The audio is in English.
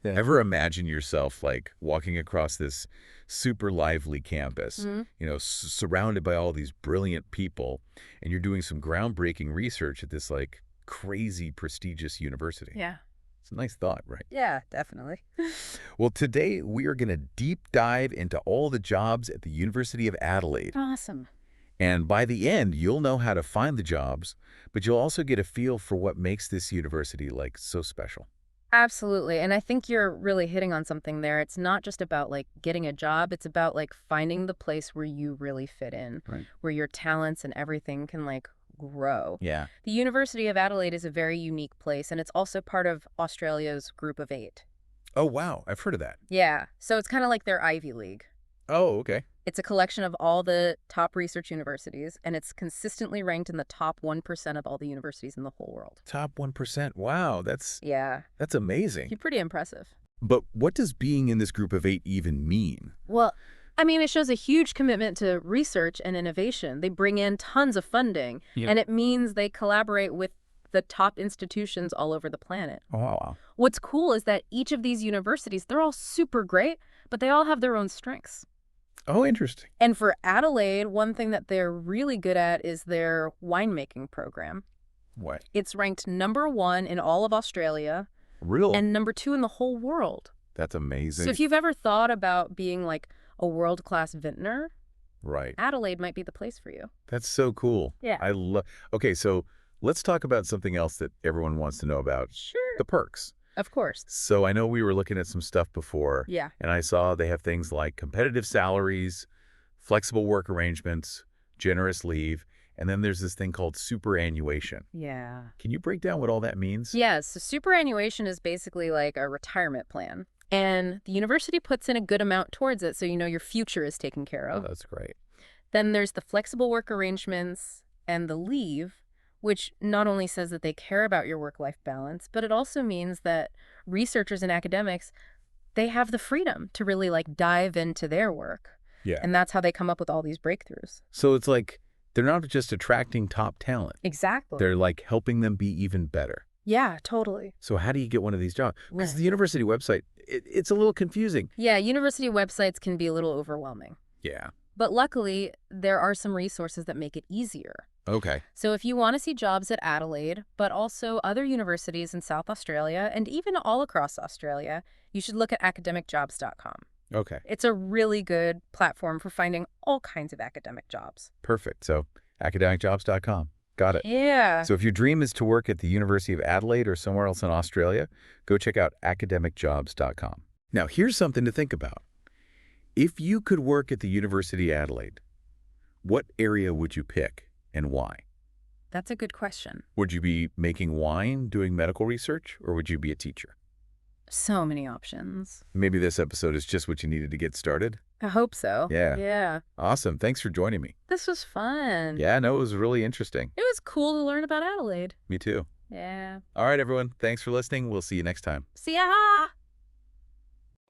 Yeah. Ever imagine yourself like walking across this super lively campus, Hmm. surrounded by all these brilliant people, and you're doing some groundbreaking research at this like crazy prestigious university? Yeah. It's a nice thought, right? Yeah, definitely. Well, today we are going to deep dive into all the jobs at the University of Adelaide. Awesome. And by the end, you'll know how to find the jobs, but you'll also get a feel for what makes this university like so special. Absolutely. And I think you're really hitting on something there. It's not just about like getting a job, it's about like finding the place where you really fit in, Right. where your talents and everything can like grow. Yeah. The University of Adelaide is a very unique place, and it's also part of Australia's Group of Eight. Oh, wow. I've heard of that. Yeah, so it's kind of like their Ivy League. Oh, okay. It's a collection of all the top research universities, and it's consistently ranked in the top 1% of all the universities in the whole world. Top 1%. Wow, Yeah, that's amazing. pretty impressive. But what does being in this group of 8 even mean? Well, I mean, it shows a huge commitment to research and innovation. They bring in tons of funding, Yeah. and it means they collaborate with the top institutions all over the planet. Oh, wow. What's cool is that each of these universities, they're all super great, but they all have their own strengths. Oh, interesting. And for Adelaide, one thing that they're really good at is their winemaking program. What? It's ranked #1 in all of Australia Real? and #2 in the whole world. That's amazing. So if you've ever thought about being like a world-class vintner, Right. Adelaide might be the place for you. That's so cool. Yeah. I love. Okay, so let's talk about something else that everyone wants to know about, Sure. the perks. Of course. So I know we were looking at some stuff before, Yeah. and I saw they have things like competitive salaries, flexible work arrangements, generous leave, and then there's this thing called superannuation. Yeah. Can you break down what all that means? Yes, so superannuation is basically like a retirement plan. And the university puts in a good amount towards it, so you know your future is taken care Oh, of. that's great. Then there's the flexible work arrangements and the leave, which not only says that they care about your work-life balance, but it also means that researchers and academics, they have the freedom to really like dive into their work. Yeah. And that's how they come up with all these breakthroughs. So it's like they're not just attracting top talent. Exactly. They're like helping them be even better. Yeah, totally. So how do you get one of these jobs? Because Right. the university website, it's a little confusing. Yeah, university websites can be a little overwhelming. Yeah. But luckily, there are some resources that make it easier. Okay. So if you want to see jobs at Adelaide, but also other universities in South Australia and even all across Australia, you should look at academicjobs.com. Okay. It's a really good platform for finding all kinds of academic jobs. Perfect. So academicjobs.com. Got it. Yeah. So if your dream is to work at the University of Adelaide or somewhere else in Australia, go check out academicjobs.com. Now, here's something to think about. If you could work at the University of Adelaide, what area would you pick and why? That's a good question. Would you be making wine, doing medical research, or would you be a teacher? So many options. Maybe this episode is just what you needed to get started. I hope so. Yeah. Yeah. Awesome. Thanks for joining me. This was fun. Yeah, no, it was really interesting. It was cool to learn about Adelaide. Me too. Yeah. All right, everyone. Thanks for listening. We'll see you next time. See ya!